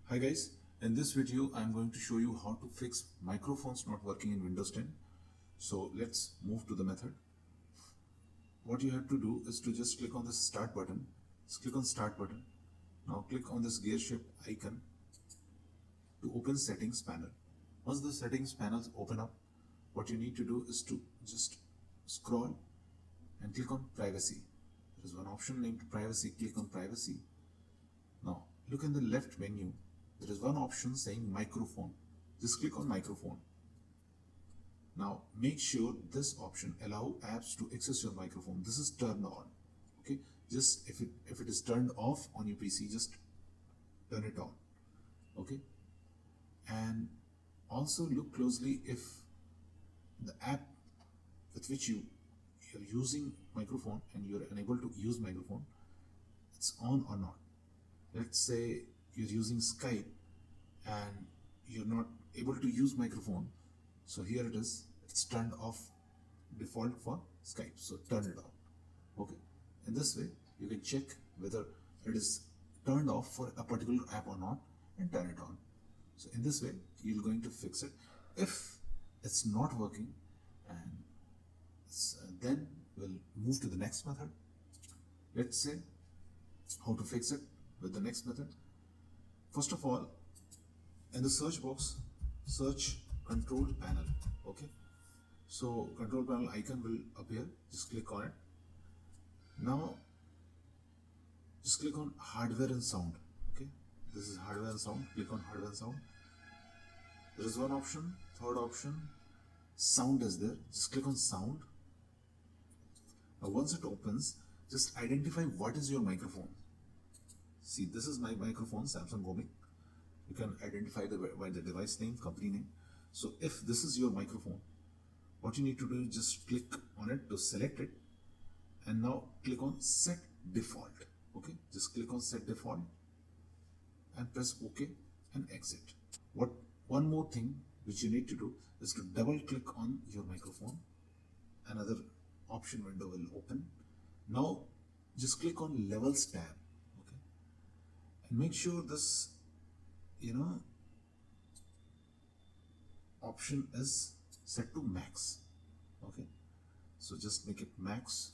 Hi guys, in this video I am going to show you how to fix microphones not working in Windows 10. So let's move to the method. What you have to do is to just click on the start button. Just click on start button. Now click on this gear shift icon to open settings panel. Once the settings panels open up, what you need to do is to just scroll and click on privacy. There is one option named privacy. Click on privacy. Now look in the left menu. There is one option saying microphone. Just click on microphone. Now make sure this option allow apps to access your microphone. This is turned on. Okay, just if it is turned off on your PC, just turn it on. Okay, and also look closely if the app with which you're using microphone and you're unable to use microphone, it's on or not. Let's say you're using Skype and you're not able to use microphone, so here it is, it's turned off default for Skype, so turn it on. Okay, in this way you can check whether it is turned off for a particular app or not and turn it on. So in this way you're going to fix it. If it's not working, and then we'll move to the next method. Let's say how to fix it with the next method. First of all, in the search box, search control panel. Okay, so control panel icon will appear. Just click on it. Now just click on hardware and sound. Okay, this is hardware and sound. Click on hardware and sound. There is one option. Third option, sound is there. Just click on sound. Now once it opens, just identify what is your microphone. See, this is my microphone, Samsung Gomic. You can identify by the device name, company name. So if this is your microphone, what you need to do is just click on it to select it, and now click on set default. Okay, just click on set default and press OK and exit. One more thing which you need to do is to double click on your microphone. Another option window will open. Now just click on levels tab. Okay, and make sure this option is set to max. Okay, so just make it max.